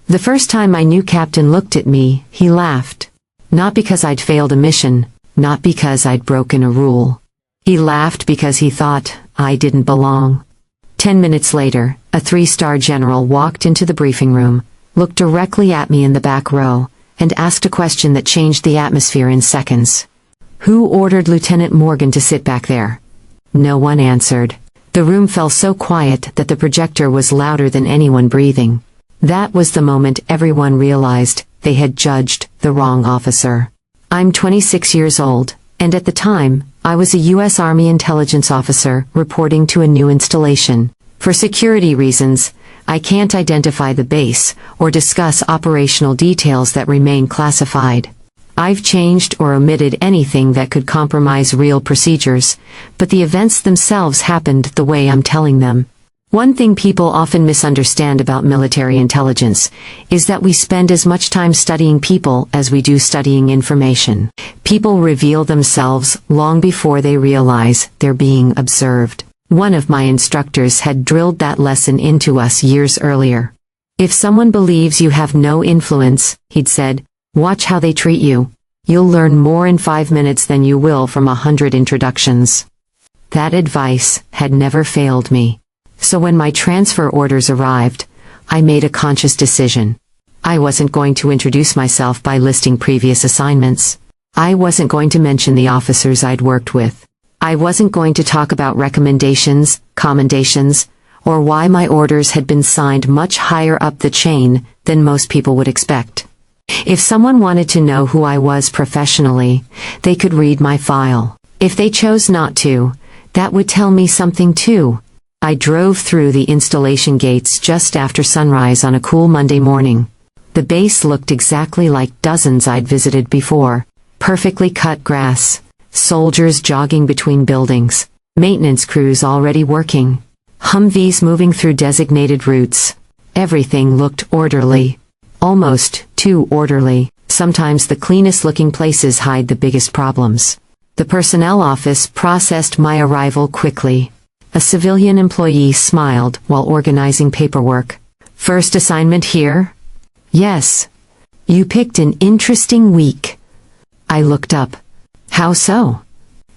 The first time my new captain looked at me, he laughed. Not because I'd failed a mission, not because I'd broken a rule. He laughed because he thought I didn't belong. 10 minutes later, a 3-star general walked into the briefing room, looked directly at me in the back row, and asked a question that changed the atmosphere in seconds. Who ordered Lieutenant Morgan to sit back there? No one answered. The room fell so quiet that the projector was louder than anyone breathing. That was the moment everyone realized they had judged the wrong officer. I'm 26 years old, and at the time, I was a U.S. Army intelligence officer reporting to a new installation. For security reasons, I can't identify the base or discuss operational details that remain classified. I've changed or omitted anything that could compromise real procedures, but the events themselves happened the way I'm telling them. One thing people often misunderstand about military intelligence is that we spend as much time studying people as we do studying information. People reveal themselves long before they realize they're being observed. One of my instructors had drilled that lesson into us years earlier. If someone believes you have no influence, he'd said, watch how they treat you. You'll learn more in 5 minutes than you will from 100 introductions. That advice had never failed me. So when my transfer orders arrived, I made a conscious decision. I wasn't going to introduce myself by listing previous assignments. I wasn't going to mention the officers I'd worked with. I wasn't going to talk about recommendations, commendations, or why my orders had been signed much higher up the chain than most people would expect. If someone wanted to know who I was professionally, they could read my file. If they chose not to, that would tell me something too. I drove through the installation gates just after sunrise on a cool Monday morning. The base looked exactly like dozens I'd visited before. Perfectly cut grass, soldiers jogging between buildings, maintenance crews already working, Humvees moving through designated routes. Everything looked orderly. Almost too orderly. Sometimes the cleanest looking places hide the biggest problems. The personnel office processed my arrival quickly. A civilian employee smiled while organizing paperwork. First assignment here? Yes. You picked an interesting week. I looked up. How so?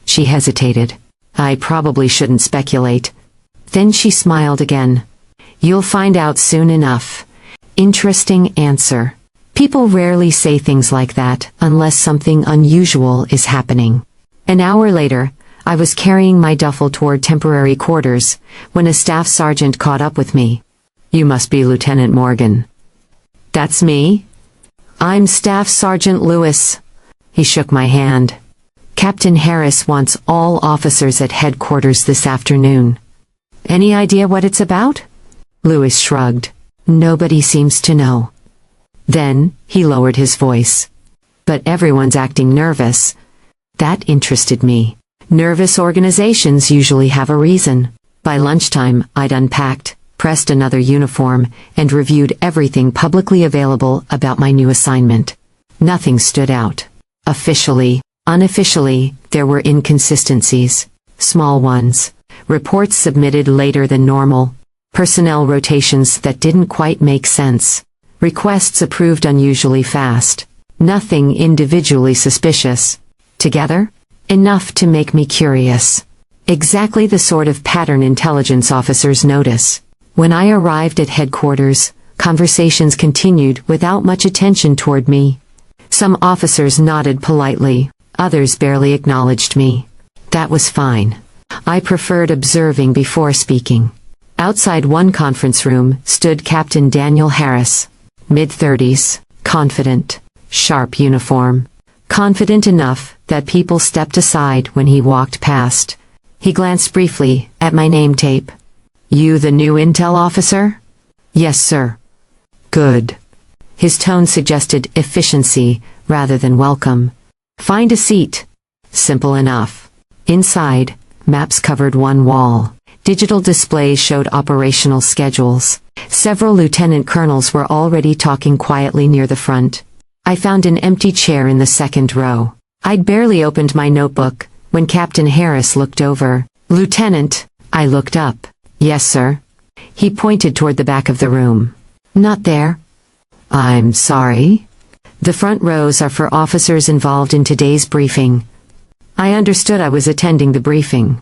She hesitated. I probably shouldn't speculate. Then she smiled again. You'll find out soon enough. Interesting answer. People rarely say things like that unless something unusual is happening. An hour later, I was carrying my duffel toward temporary quarters when a staff sergeant caught up with me. You must be Lieutenant Morgan. That's me? I'm Staff Sergeant Lewis. He shook my hand. Captain Harris wants all officers at headquarters this afternoon. Any idea what it's about? Lewis shrugged. Nobody seems to know. Then, he lowered his voice. But everyone's acting nervous. That interested me. Nervous organizations usually have a reason. By lunchtime, I'd unpacked, pressed another uniform, and reviewed everything publicly available about my new assignment. Nothing stood out. Officially, unofficially, there were inconsistencies. Small ones. Reports submitted later than normal. Personnel rotations that didn't quite make sense. Requests approved unusually fast. Nothing individually suspicious. Together? Enough to make me curious. Exactly the sort of pattern intelligence officers notice. When I arrived at headquarters, conversations continued without much attention toward me. Some officers nodded politely, others barely acknowledged me. That was fine. I preferred observing before speaking. Outside one conference room stood Captain Daniel Harris, mid-30s, confident, sharp uniform. Confident enough that people stepped aside when he walked past. He glanced briefly at my name tape. You the new intel officer? Yes, sir. Good. His tone suggested efficiency rather than welcome. Find a seat. Simple enough. Inside, maps covered one wall. Digital displays showed operational schedules. Several lieutenant colonels were already talking quietly near the front. I found an empty chair in the second row. I'd barely opened my notebook when Captain Harris looked over. Lieutenant, I looked up. Yes, sir. He pointed toward the back of the room. Not there. I'm sorry? The front rows are for officers involved in today's briefing. I understood I was attending the briefing.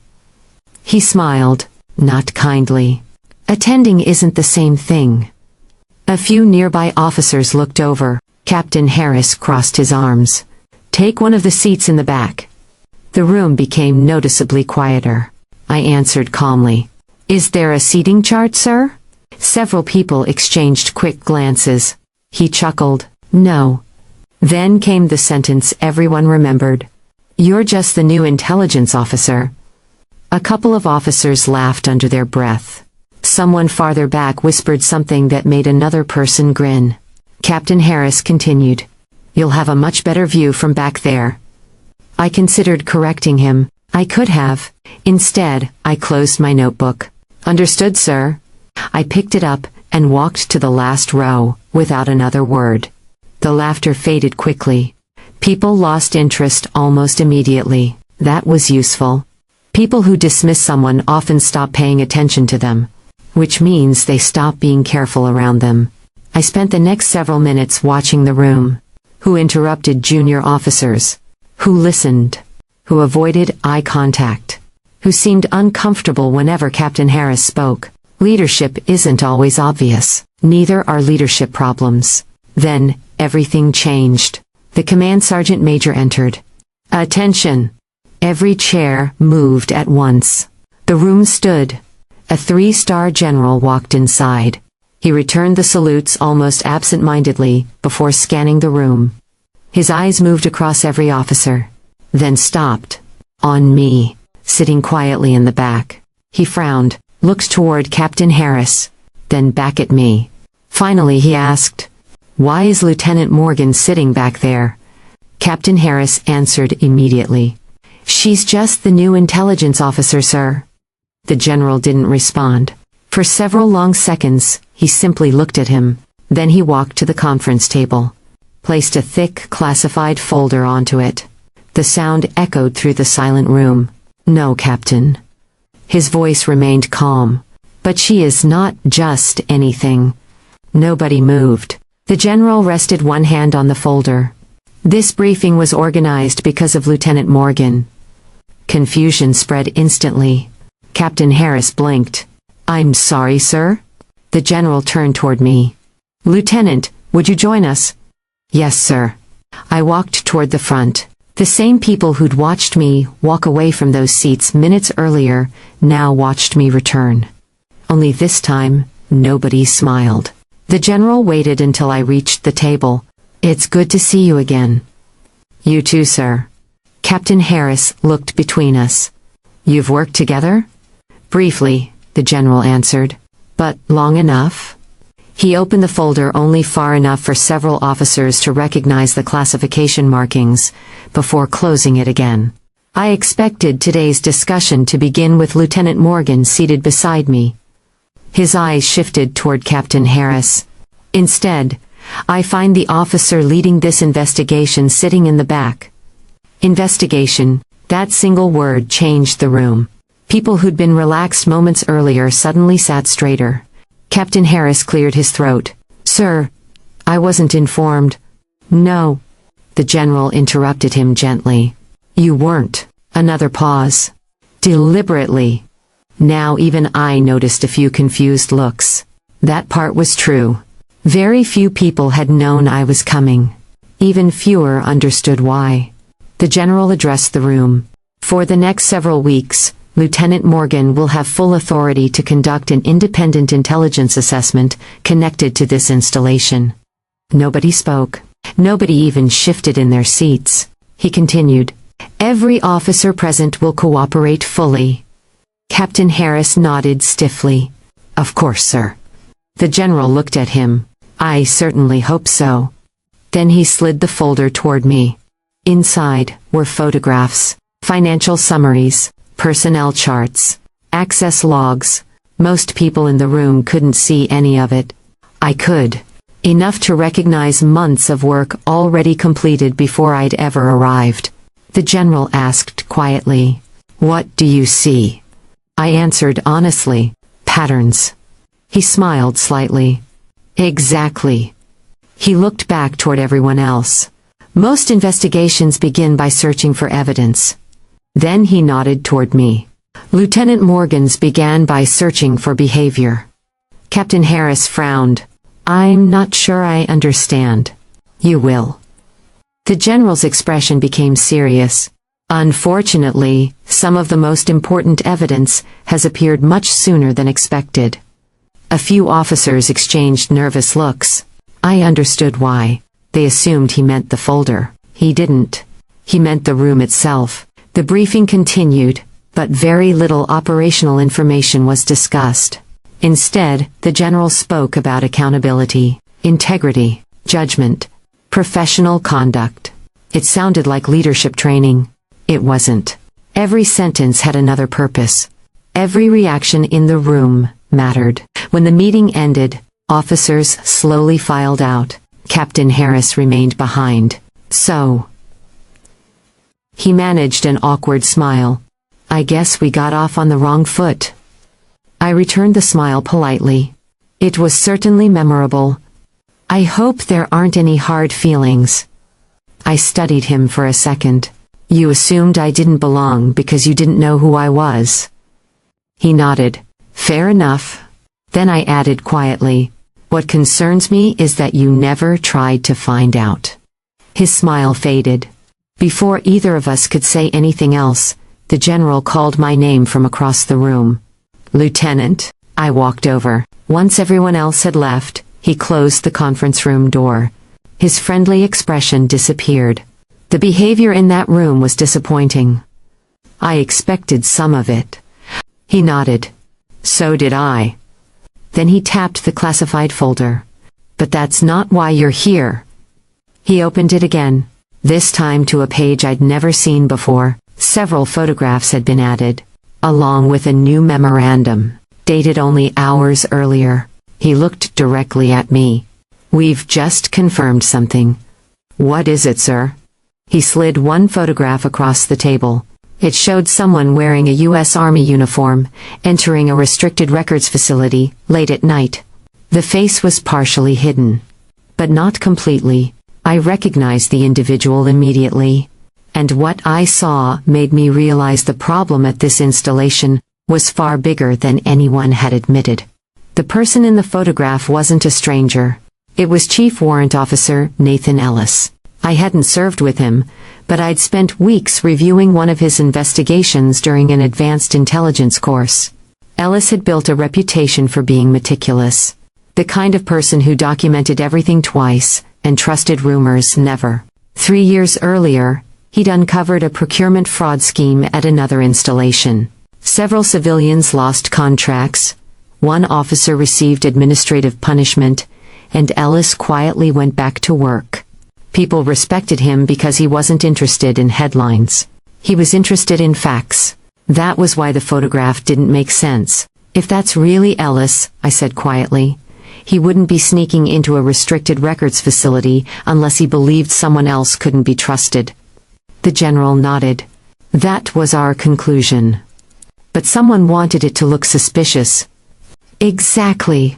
He smiled, not kindly. Attending isn't the same thing. A few nearby officers looked over. Captain Harris crossed his arms. Take one of the seats in the back. The room became noticeably quieter. I answered calmly. Is there a seating chart, sir? Several people exchanged quick glances. He chuckled. No. Then came the sentence everyone remembered. You're just the new intelligence officer. A couple of officers laughed under their breath. Someone farther back whispered something that made another person grin. Captain Harris continued. You'll have a much better view from back there. I considered correcting him. I could have. Instead, I closed my notebook. Understood, sir. I picked it up and walked to the last row, without another word. The laughter faded quickly. People lost interest almost immediately. That was useful. People who dismiss someone often stop paying attention to them, which means they stop being careful around them. I spent the next several minutes watching the room. Who interrupted junior officers? Who listened? Who avoided eye contact? Who seemed uncomfortable whenever Captain Harris spoke? Leadership isn't always obvious. Neither are leadership problems. Then, everything changed. The command sergeant major entered. Attention! Every chair moved at once. The room stood. A 3-star general walked inside. He returned the salutes almost absent-mindedly before scanning the room. His eyes moved across every officer, then stopped. On me, sitting quietly in the back. He frowned, looked toward Captain Harris, then back at me. Finally he asked, "Why is Lieutenant Morgan sitting back there?" Captain Harris answered immediately. "She's just the new intelligence officer, sir." The general didn't respond. For several long seconds, he simply looked at him. Then he walked to the conference table, placed a thick, classified folder onto it. The sound echoed through the silent room. "No, Captain." His voice remained calm. "But she is not just anything." Nobody moved. The general rested one hand on the folder. "This briefing was organized because of Lieutenant Morgan." Confusion spread instantly. Captain Harris blinked. "I'm sorry, sir?" The general turned toward me. "Lieutenant, would you join us?" "Yes, sir." I walked toward the front. The same people who'd watched me walk away from those seats minutes earlier now watched me return. Only this time, nobody smiled. The general waited until I reached the table. "It's good to see you again." "You too, sir." Captain Harris looked between us. "You've worked together?" "Briefly," the general answered. "But long enough?" He opened the folder only far enough for several officers to recognize the classification markings, before closing it again. I expected today's discussion to begin with Lieutenant Morgan seated beside me. His eyes shifted toward Captain Harris. Instead, I find the officer leading this investigation sitting in the back. Investigation, that single word changed the room. People who'd been relaxed moments earlier suddenly sat straighter. Captain Harris cleared his throat. "Sir, I wasn't informed." "No." The general interrupted him gently. "You weren't." Another pause. "Deliberately." Now even I noticed a few confused looks. That part was true. Very few people had known I was coming. Even fewer understood why. The general addressed the room. "For the next several weeks, Lieutenant Morgan will have full authority to conduct an independent intelligence assessment connected to this installation." Nobody spoke. Nobody even shifted in their seats. He continued, "Every officer present will cooperate fully." Captain Harris nodded stiffly. "Of course, sir." The general looked at him. "I certainly hope so." Then he slid the folder toward me. Inside were photographs, financial summaries, personnel charts, access logs. Most people in the room couldn't see any of it. I could. Enough to recognize months of work already completed before I'd ever arrived. The general asked quietly, "What do you see?" I answered honestly, "Patterns." He smiled slightly. "Exactly. He looked back toward everyone else. Most investigations begin by searching for evidence. Then he nodded toward me. Lieutenant Morgan's began by searching for behavior. Captain Harris frowned. I'm not sure I understand. You will. The general's expression became serious. Unfortunately, some of the most important evidence has appeared much sooner than expected. A few officers exchanged nervous looks. I understood why. They assumed he meant the folder. He didn't. He meant the room itself. The briefing continued, but very little operational information was discussed. Instead, the general spoke about accountability, integrity, judgment, professional conduct. It sounded like leadership training. It wasn't. Every sentence had another purpose. Every reaction in the room mattered. When the meeting ended, officers slowly filed out. Captain Harris remained behind. So, he managed an awkward smile. I guess we got off on the wrong foot. I returned the smile politely. It was certainly memorable. I hope there aren't any hard feelings. I studied him for a second. You assumed I didn't belong because you didn't know who I was. He nodded. Fair enough. Then I added quietly, what concerns me is that you never tried to find out. His smile faded. Before either of us could say anything else, the general called my name from across the room. Lieutenant. I walked over. Once everyone else had left, he closed the conference room door. His friendly expression disappeared. The behavior in that room was disappointing. I expected some of it. He nodded. So did I. Then he tapped the classified folder. But that's not why you're here. He opened it again, this time to a page I'd never seen before. Several photographs had been added, along with a new memorandum, dated only hours earlier. He looked directly at me. We've just confirmed something. What is it, sir? He slid one photograph across the table. It showed someone wearing a U.S. Army uniform, entering a restricted records facility, late at night. The face was partially hidden. But not completely. I recognized the individual immediately. And what I saw made me realize the problem at this installation was far bigger than anyone had admitted. The person in the photograph wasn't a stranger. It was Chief Warrant Officer Nathan Ellis. I hadn't served with him, but I'd spent weeks reviewing one of his investigations during an advanced intelligence course. Ellis had built a reputation for being meticulous. The kind of person who documented everything twice, and trusted rumors never. 3 years earlier, he'd uncovered a procurement fraud scheme at another installation. Several civilians lost contracts, one officer received administrative punishment, and Ellis quietly went back to work. People respected him because he wasn't interested in headlines. He was interested in facts. That was why the photograph didn't make sense. If that's really Ellis, I said quietly, he wouldn't be sneaking into a restricted records facility unless he believed someone else couldn't be trusted. The general nodded. That was our conclusion. But someone wanted it to look suspicious. Exactly.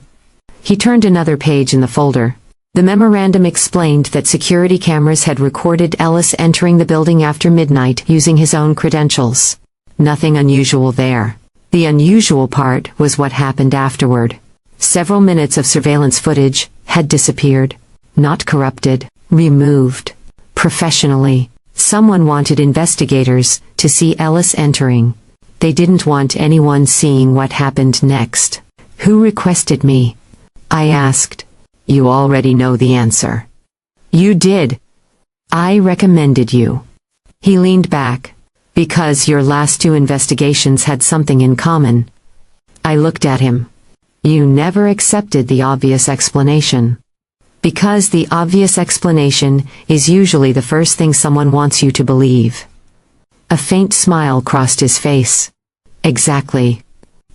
He turned another page in the folder. The memorandum explained that security cameras had recorded Ellis entering the building after midnight using his own credentials. Nothing unusual there. The unusual part was what happened afterward. Several minutes of surveillance footage had disappeared. Not corrupted, removed. Professionally. Someone wanted investigators to see Ellis entering. They didn't want anyone seeing what happened next. Who requested me? I asked. You already know the answer. You did. I recommended you. He leaned back. Because your last 2 investigations had something in common. I looked at him. You never accepted the obvious explanation. Because the obvious explanation is usually the first thing someone wants you to believe. A faint smile crossed his face. Exactly.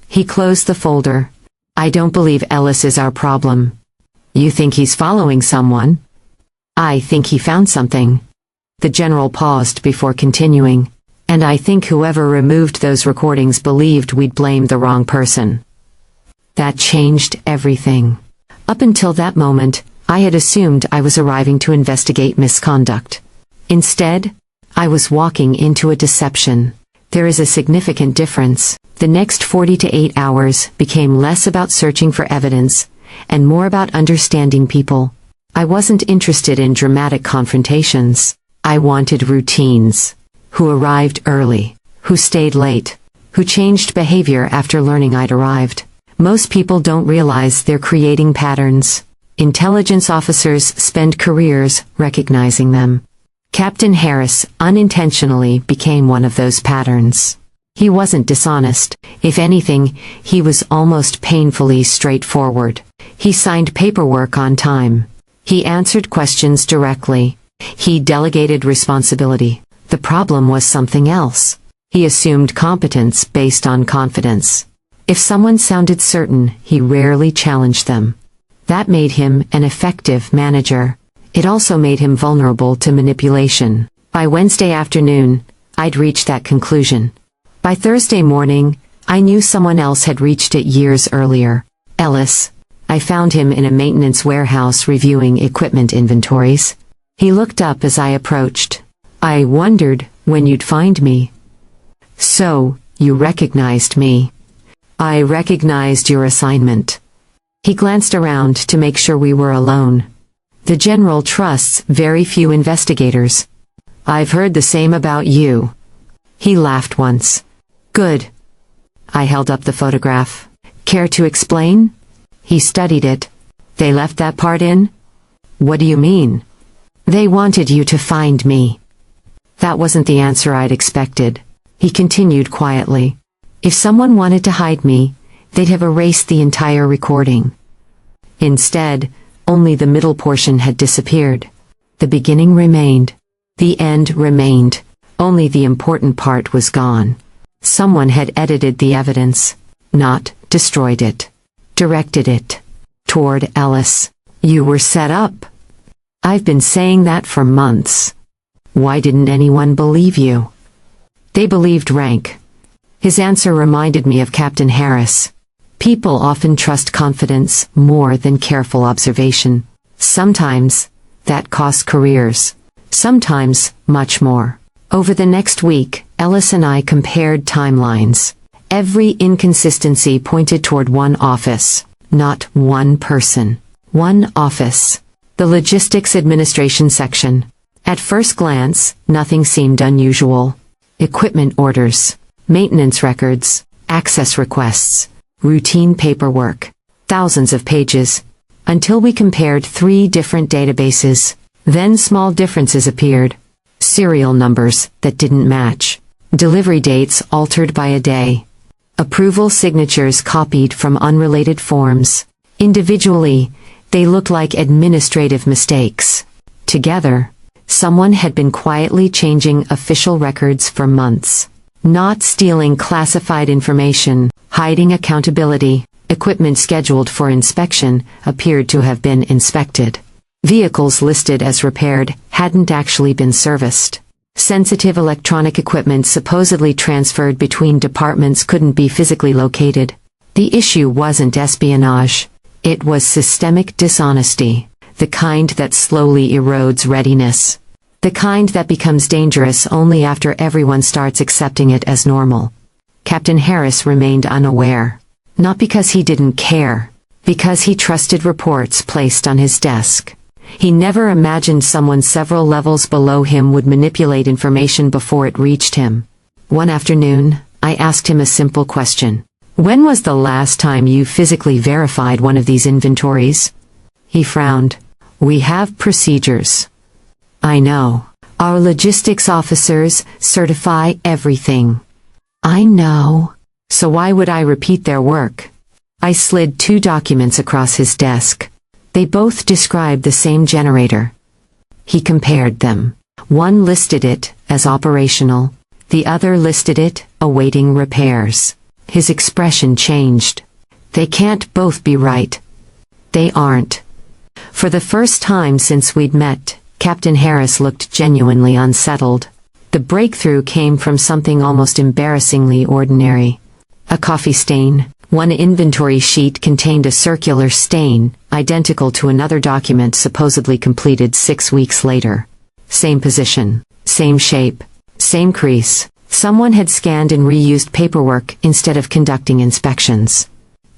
He closed the folder. I don't believe Ellis is our problem. You think he's following someone? I think he found something. The general paused before continuing. And I think whoever removed those recordings believed we'd blamed the wrong person. That changed everything. Up until that moment, I had assumed I was arriving to investigate misconduct. Instead, I was walking into a deception. There is a significant difference. The next 40 to 8 hours became less about searching for evidence and more about understanding people. I wasn't interested in dramatic confrontations. I wanted routines. Who arrived early? Who stayed late? Who changed behavior after learning I'd arrived? Most people don't realize they're creating patterns. Intelligence officers spend careers recognizing them. Captain Harris unintentionally became one of those patterns. He wasn't dishonest. If anything, he was almost painfully straightforward. He signed paperwork on time. He answered questions directly. He delegated responsibility. The problem was something else. He assumed competence based on confidence. If someone sounded certain, he rarely challenged them. That made him an effective manager. It also made him vulnerable to manipulation. By Wednesday afternoon, I'd reached that conclusion. By Thursday morning, I knew someone else had reached it years earlier. Ellis. I found him in a maintenance warehouse reviewing equipment inventories. He looked up as I approached. I wondered when you'd find me. So, you recognized me. I recognized your assignment. He glanced around to make sure we were alone. The General trusts very few investigators. I've heard the same about you. He laughed once. Good. I held up the photograph. Care to explain? He studied it. They left that part in? What do you mean? They wanted you to find me. That wasn't the answer I'd expected. He continued quietly. If someone wanted to hide me, they'd have erased the entire recording. Instead, only the middle portion had disappeared. The beginning remained. The end remained. Only the important part was gone. Someone had edited the evidence. Not destroyed it. Directed it. Toward Ellis. You were set up. I've been saying that for months. Why didn't anyone believe you? They believed Rank. His answer reminded me of Captain Harris. People often trust confidence more than careful observation. Sometimes, that costs careers. Sometimes, much more. Over the next week, Ellis and I compared timelines. Every inconsistency pointed toward one office, not one person. One office. The Logistics Administration section. At first glance, nothing seemed unusual. Equipment orders, maintenance records, access requests, routine paperwork, thousands of pages, until we compared 3 different databases. Then small differences appeared. Serial numbers that didn't match. Delivery dates altered by a day. Approval signatures copied from unrelated forms. Individually, they looked like administrative mistakes. Together, someone had been quietly changing official records for months. Not stealing classified information, hiding accountability. Equipment scheduled for inspection appeared to have been inspected. Vehicles listed as repaired hadn't actually been serviced. Sensitive electronic equipment supposedly transferred between departments couldn't be physically located. The issue wasn't espionage. It was systemic dishonesty. The kind that slowly erodes readiness. The kind that becomes dangerous only after everyone starts accepting it as normal. Captain Harris remained unaware. Not because he didn't care. Because he trusted reports placed on his desk. He never imagined someone several levels below him would manipulate information before it reached him. One afternoon, I asked him a simple question. When was the last time you physically verified one of these inventories? He frowned. We have procedures. I know. Our logistics officers certify everything. I know. So why would I repeat their work? I slid 2 documents across his desk. They both described the same generator. He compared them. One listed it as operational. The other listed it awaiting repairs. His expression changed. They can't both be right. They aren't. For the first time since we'd met, Captain Harris looked genuinely unsettled. The breakthrough came from something almost embarrassingly ordinary. A coffee stain, One inventory sheet contained a circular stain, identical to another document supposedly completed 6 weeks later. Same position, same shape, same crease. Someone had scanned and reused paperwork instead of conducting inspections.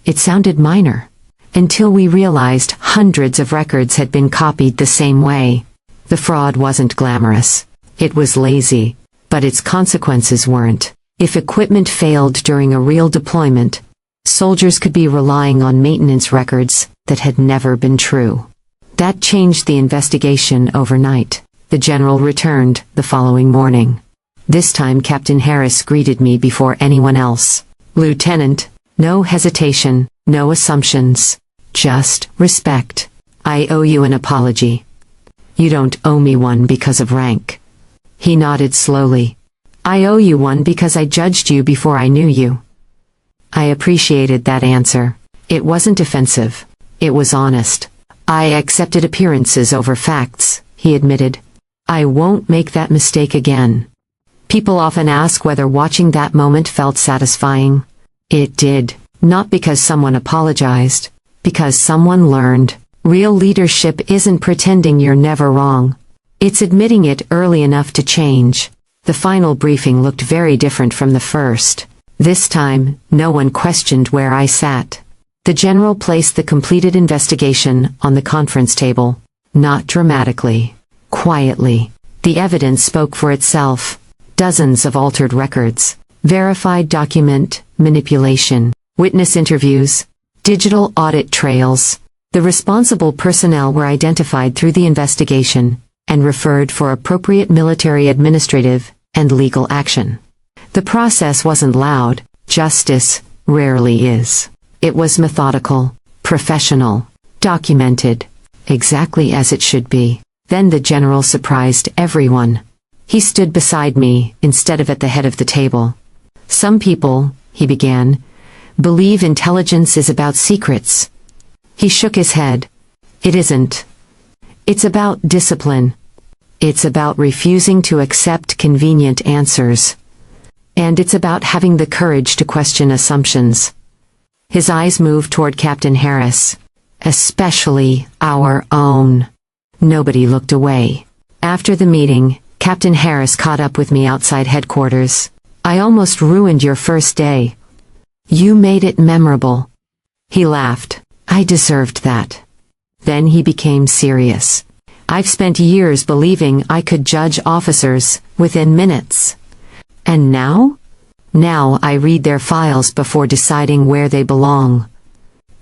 It sounded minor, until we realized hundreds of records had been copied the same way. The fraud wasn't glamorous. It was lazy, but its consequences weren't. If equipment failed during a real deployment, soldiers could be relying on maintenance records that had never been true. That changed the investigation overnight. The general returned the following morning. This time Captain Harris greeted me before anyone else. "Lieutenant." No hesitation, no assumptions. Just respect. "I owe you an apology." "You don't owe me one because of rank." He nodded slowly. "I owe you one because I judged you before I knew you." I appreciated that answer. It wasn't offensive. It was honest. "I accepted appearances over facts," he admitted. "I won't make that mistake again." People often ask whether watching that moment felt satisfying. It did. Not because someone apologized. Because someone learned. Real leadership isn't pretending you're never wrong. It's admitting it early enough to change. The final briefing looked very different from the first. This time, no one questioned where I sat. The general placed the completed investigation on the conference table. Not dramatically. Quietly. The evidence spoke for itself. Dozens of altered records. Verified document manipulation. Witness interviews. Digital audit trails. The responsible personnel were identified through the investigation and referred for appropriate military, administrative, and legal action. The process wasn't loud. Justice rarely is. It was methodical, professional, documented, exactly as it should be. Then the general surprised everyone. He stood beside me instead of at the head of the table. "Some people," he began, "believe intelligence is about secrets." He shook his head. "It isn't. It's about discipline. It's about refusing to accept convenient answers. And it's about having the courage to question assumptions." His eyes moved toward Captain Harris. "Especially our own." Nobody looked away. After the meeting, Captain Harris caught up with me outside headquarters. "I almost ruined your first day." "You made it memorable." He laughed. "I deserved that." Then he became serious. "I've spent years believing I could judge officers within minutes. And now? Now I read their files before deciding where they belong."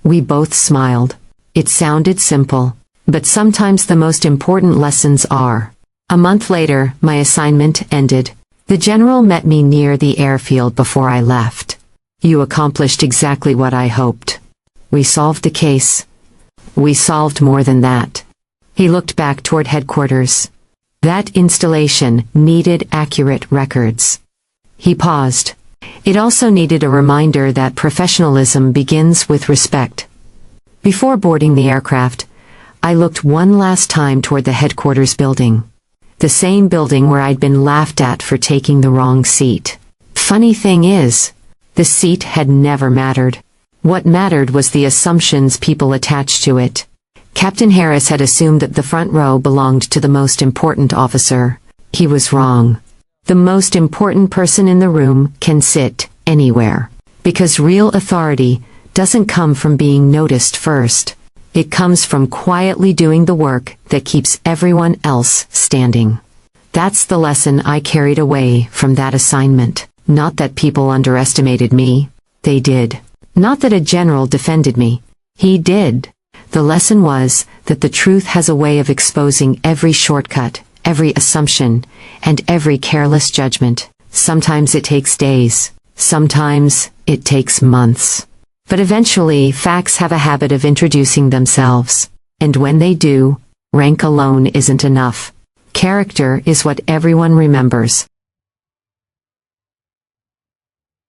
We both smiled. It sounded simple, but sometimes the most important lessons are. A month later, my assignment ended. The general met me near the airfield before I left. "You accomplished exactly what I hoped. We solved the case. We solved more than that." He looked back toward headquarters. "That installation needed accurate records." He paused. "It also needed a reminder that professionalism begins with respect." Before boarding the aircraft, I looked one last time toward the headquarters building. The same building where I'd been laughed at for taking the wrong seat. Funny thing is, the seat had never mattered. What mattered was the assumptions people attached to it. Captain Harris had assumed that the front row belonged to the most important officer. He was wrong. The most important person in the room can sit anywhere. Because real authority doesn't come from being noticed first. It comes from quietly doing the work that keeps everyone else standing. That's the lesson I carried away from that assignment. Not that people underestimated me. They did. Not that a general defended me. He did. The lesson was that the truth has a way of exposing every shortcut, every assumption, and every careless judgment. Sometimes it takes days. Sometimes it takes months. But eventually, facts have a habit of introducing themselves. And when they do, rank alone isn't enough. Character is what everyone remembers.